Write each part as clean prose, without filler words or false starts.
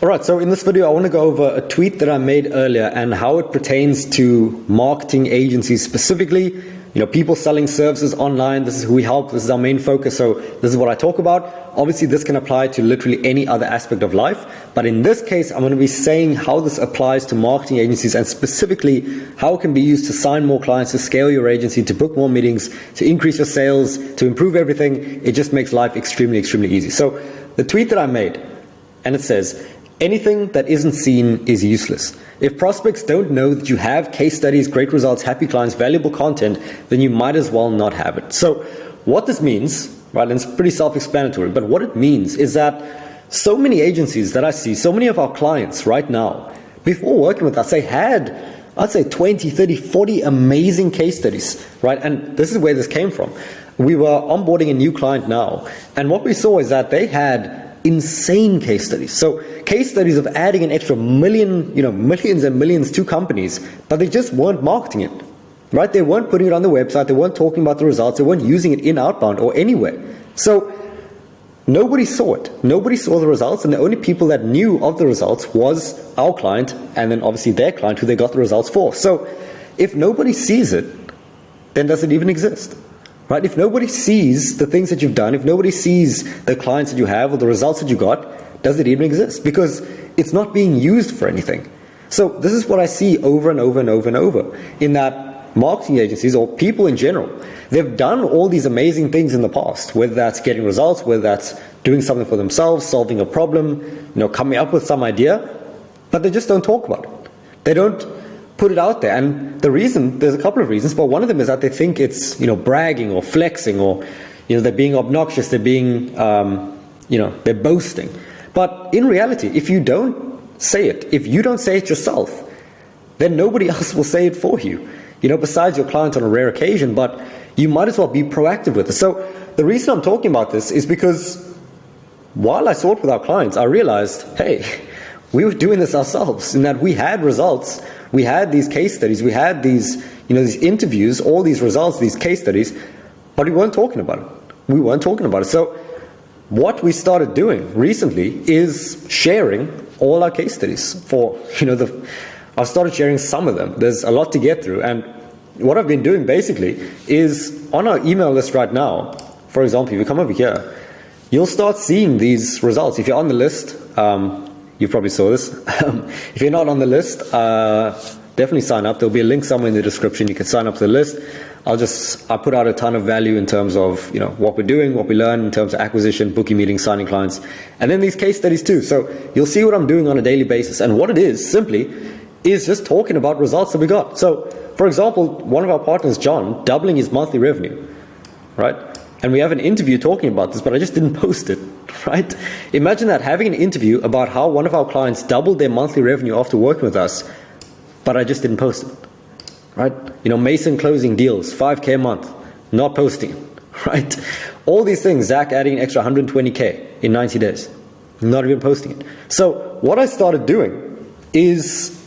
All right, so in this video, I want to go over a tweet that I made earlier and how it pertains to marketing agencies specifically. You know, people selling services online. This is who we help. This is our main focus. So this is what I talk about. Obviously, this can apply to literally any other aspect of life. But in this case, I'm going to be saying how this applies to marketing agencies and specifically how it can be used to sign more clients, to scale your agency, to book more meetings, to increase your sales, to improve everything. It just makes life extremely, extremely easy. So the tweet that I made, and it says, anything that isn't seen is useless. If prospects don't know that you have case studies, great results, happy clients, valuable content, then you might as well not have it. So what this means, right, and it's pretty self-explanatory, but what it means is that so many agencies that I see, so many of our clients right now, before working with us, they had, I'd say 20, 30, 40 amazing case studies, right? And this is where this came from. We were onboarding a new client now, and what we saw is that they had insane case studies. So case studies of adding an extra million, millions and millions to companies, but they just weren't marketing it, right? They weren't putting it on the website. They weren't talking about the results. They weren't using it in outbound or anywhere. So nobody saw it. Nobody saw the results. And the only people that knew of the results was our client and then obviously their client who they got the results for. So if nobody sees it, then does it even exist? Right? If nobody sees the things that you've done, if nobody sees the clients that you have or the results that you got, does it even exist? Because it's not being used for anything. So this is what I see over and over and over and over in that marketing agencies or people in general, they've done all these amazing things in the past, whether that's getting results, whether that's doing something for themselves, solving a problem, coming up with some idea, but they just don't talk about it. They don't put it out there. And the reason, there's a couple of reasons, but one of them is that they think it's, bragging or flexing or, they're being obnoxious, they're being, they're boasting. But in reality, if you don't say it, if you don't say it yourself, then nobody else will say it for you, besides your client on a rare occasion, but you might as well be proactive with it. So the reason I'm talking about this is because while I saw it with our clients, I realized, hey, we were doing this ourselves in that we had results. We had these case studies, we had these, these interviews, all these results, these case studies, but we weren't talking about it. We weren't talking about it. So what we started doing recently is sharing all our case studies for, I've started sharing some of them. There's a lot to get through. And what I've been doing basically is on our email list right now, for example, if you come over here, you'll start seeing these results. If you're on the list, you probably saw this. If you're not on the list, definitely sign up. There'll be a link somewhere in the description. You can sign up to the list. I put out a ton of value in terms of, what we're doing, what we learn in terms of acquisition, booking meetings, signing clients, and then these case studies too. So you'll see what I'm doing on a daily basis. And what it is simply is just talking about results that we got. So for example, one of our partners, John, doubling his monthly revenue, right? And we have an interview talking about this, but I just didn't post it, right? Imagine that, having an interview about how one of our clients doubled their monthly revenue after working with us, but I just didn't post it, right? Mason closing deals, 5K a month, not posting it, right? All these things, Zach adding an extra 120K in 90 days, not even posting it. So what I started doing is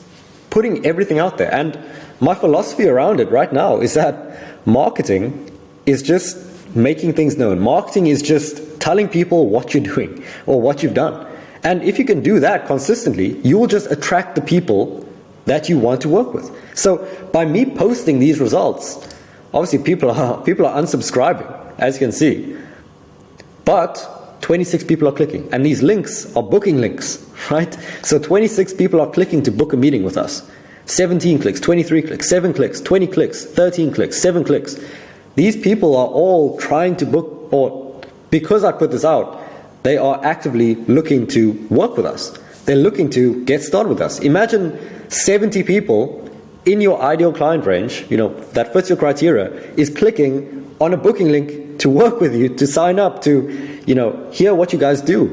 putting everything out there. And my philosophy around it right now is that marketing is just making things known. Marketing is just telling people what you're doing or what you've done. And if you can do that consistently, you will just attract the people that you want to work with. So by me posting these results, obviously people are unsubscribing, as you can see, but 26 people are clicking, and these links are booking links, right? So 26 people are clicking to book a meeting with us. 17 clicks, 23 clicks, 7 clicks, 20 clicks, 13 clicks, 7 clicks. These people are all trying to book, or because I put this out, they are actively looking to work with us. They're looking to get started with us. Imagine 70 people in your ideal client range, that fits your criteria, is clicking on a booking link to work with you, to sign up, to, hear what you guys do.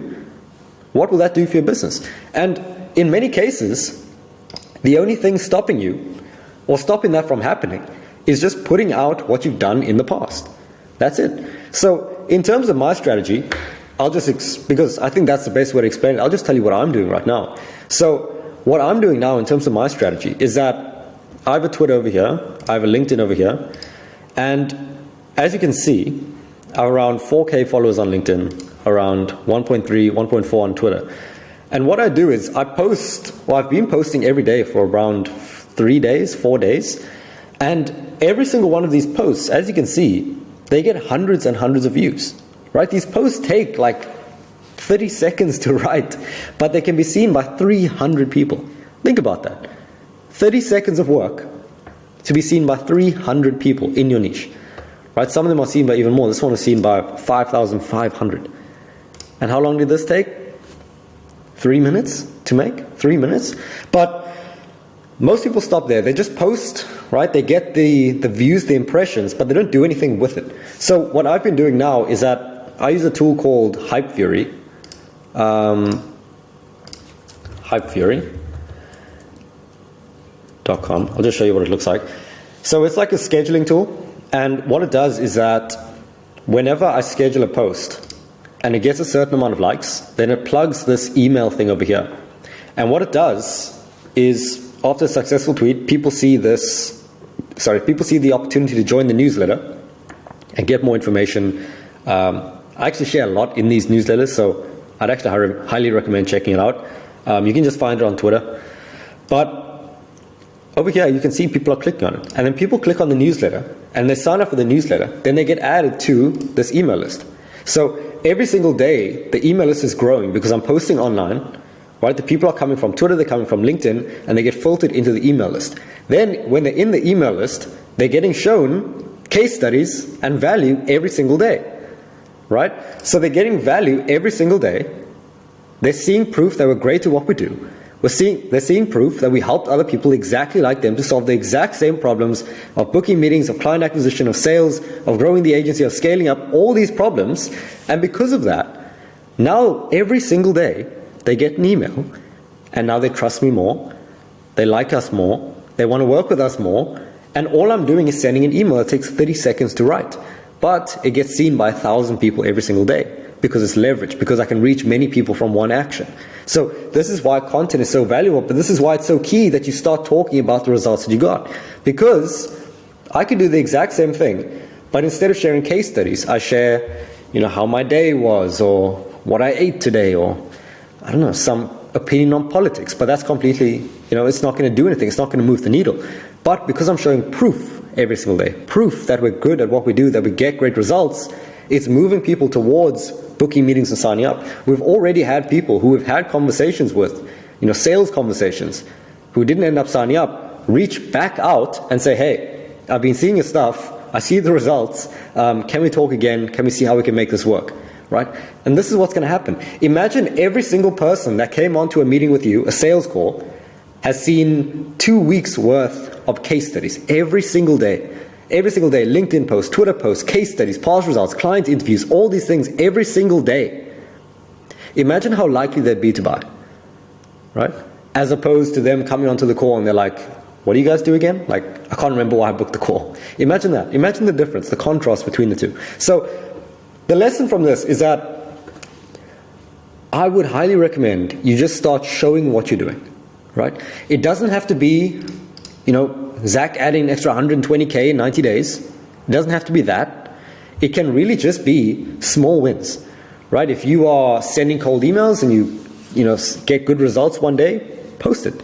What will that do for your business? And in many cases, the only thing stopping you or stopping that from happening is just putting out what you've done in the past. That's it. So in terms of my strategy, I'll just, because I think that's the best way to explain it, I'll just tell you what I'm doing right now. So what I'm doing now in terms of my strategy is that I have a Twitter over here, I have a LinkedIn over here, and as you can see, I have around 4K followers on LinkedIn, around 1.3, 1.4 on Twitter. And what I do is I post, well, I've been posting every day for around 3 days, 4 days. And every single one of these posts, as you can see, they get hundreds and hundreds of views, right? These posts take like 30 seconds to write, but they can be seen by 300 people. Think about that. 30 seconds of work to be seen by 300 people in your niche, right? Some of them are seen by even more. This one was seen by 5,500. And how long did this take? 3 minutes to make? 3 minutes? But most people stop there. They just post, right? They get the views, the impressions, but they don't do anything with it. So what I've been doing now is that I use a tool called Hype Fury. HypeFury.com. I'll just show you what it looks like. So it's like a scheduling tool. And what it does is that whenever I schedule a post, and it gets a certain amount of likes, then it plugs this email thing over here. And what it does is, after a successful tweet, people see the opportunity to join the newsletter and get more information. I actually share a lot in these newsletters, so I'd actually highly recommend checking it out. You can just find it on Twitter. But over here, you can see people are clicking on it. And then people click on the newsletter, and they sign up for the newsletter. Then they get added to this email list. So every single day, the email list is growing because I'm posting online, right? The people are coming from Twitter, they're coming from LinkedIn, and they get filtered into the email list. Then when they're in the email list, they're getting shown case studies and value every single day, right? So they're getting value every single day. They're seeing proof that we're great at what we do. They're seeing proof that we helped other people exactly like them to solve the exact same problems of booking meetings, of client acquisition, of sales, of growing the agency, of scaling up, all these problems. And because of that, now every single day they get an email, and now they trust me more, they like us more, they want to work with us more, and all I'm doing is sending an email that takes 30 seconds to write. But it gets seen by 1,000 people every single day because it's leverage, because I can reach many people from one action. So this is why content is so valuable, but this is why it's so key that you start talking about the results that you got. Because I could do the exact same thing, but instead of sharing case studies, I share, how my day was, or what I ate today, or I don't know, some opinion on politics. But that's completely, it's not going to do anything. It's not going to move the needle. But because I'm showing proof every single day, proof that we're good at what we do, that we get great results, it's moving people towards booking meetings and signing up. We've already had people who we've had conversations with, sales conversations, who didn't end up signing up, reach back out and say, hey, I've been seeing your stuff, I see the results, can we talk again, can we see how we can make this work, right? And this is what's going to happen. Imagine every single person that came onto a meeting with you, a sales call, has seen 2 weeks worth of case studies every single day. Every single day, LinkedIn posts, Twitter posts, case studies, past results, client interviews, all these things every single day. Imagine how likely they'd be to buy, right? As opposed to them coming onto the call and they're like, what do you guys do again? Like, I can't remember why I booked the call. Imagine that. Imagine the difference, the contrast between the two. So the lesson from this is that I would highly recommend you just start showing what you're doing, right? It doesn't have to be, Zach adding an extra 120K in 90 days. It doesn't have to be that. It can really just be small wins, right? If you are sending cold emails and you get good results one day, post it.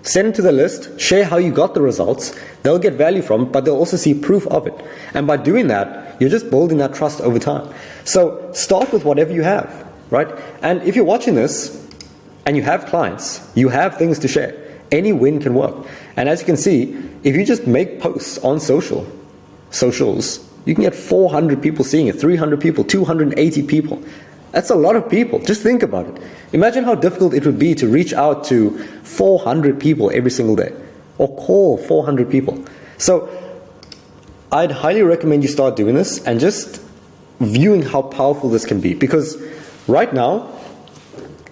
Send it to the list, share how you got the results. They'll get value from it, but they'll also see proof of it. And by doing that, you're just building that trust over time. So start with whatever you have, right? And if you're watching this and you have clients, you have things to share. Any win can work. And as you can see, if you just make posts on socials, you can get 400 people seeing it, 300 people, 280 people. That's a lot of people. Just think about it. Imagine how difficult it would be to reach out to 400 people every single day, or call 400 people. So I'd highly recommend you start doing this and just viewing how powerful this can be. Because right now,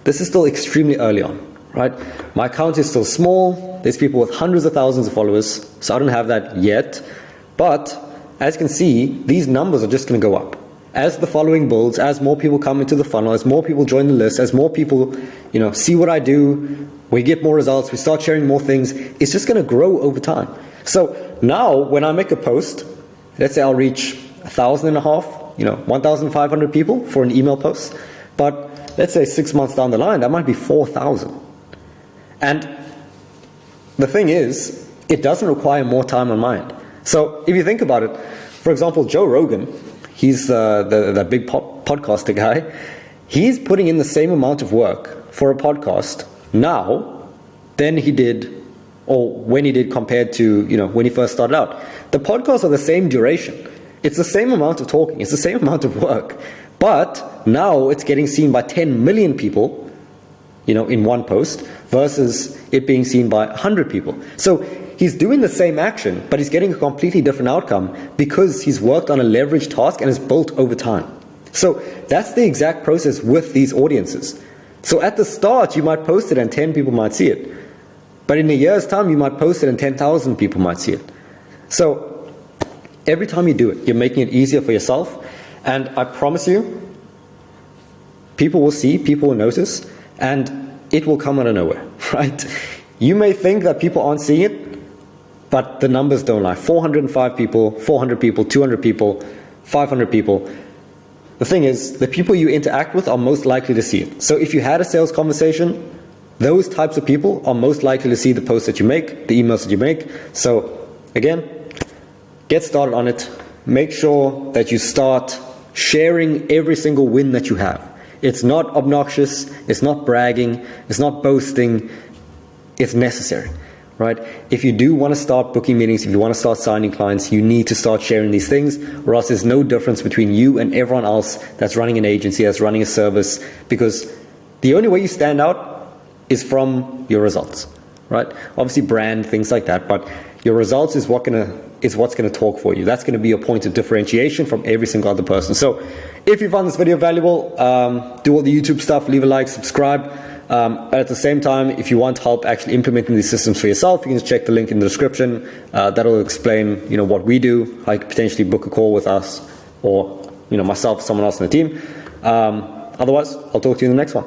this is still extremely early on. Right? My account is still small. There's people with hundreds of thousands of followers, so I don't have that yet. But as you can see, these numbers are just going to go up. As the following builds, as more people come into the funnel, as more people join the list, as more people, see what I do, we get more results, we start sharing more things, it's just going to grow over time. So now when I make a post, let's say I'll reach 1,500, 1,500 people for an email post. But let's say 6 months down the line, that might be 4,000. And the thing is, it doesn't require more time on mind. So if you think about it, for example, Joe Rogan, he's the big podcaster guy, he's putting in the same amount of work for a podcast now than he did, or when he did, compared to, when he first started out. The podcasts are the same duration. It's the same amount of talking. It's the same amount of work. But now it's getting seen by 10 million people, in one post, versus it being seen by 100 people. So he's doing the same action, but he's getting a completely different outcome because he's worked on a leveraged task and is built over time. So that's the exact process with these audiences. So at the start, you might post it and 10 people might see it. But in a year's time, you might post it and 10,000 people might see it. So every time you do it, you're making it easier for yourself. And I promise you, people will see, people will notice, and it will come out of nowhere, right? You may think that people aren't seeing it, but the numbers don't lie. 405 people, 400 people, 200 people, 500 people. The thing is, the people you interact with are most likely to see it. So if you had a sales conversation, those types of people are most likely to see the posts that you make, the emails that you make. So again, get started on it. Make sure that you start sharing every single win that you have. It's not obnoxious, it's not bragging, it's not boasting, it's necessary, right? If you do want to start booking meetings, if you want to start signing clients, you need to start sharing these things, or else there's no difference between you and everyone else that's running an agency, that's running a service, because the only way you stand out is from your results, right? Obviously brand, things like that, but your results is what's going to talk for you. That's going to be your point of differentiation from every single other person. So if you found this video valuable, do all the YouTube stuff, leave a like, subscribe. But at the same time, if you want help actually implementing these systems for yourself, you can just check the link in the description. That'll explain, what we do, how you could potentially book a call with us, or, myself, someone else on the team. Otherwise, I'll talk to you in the next one.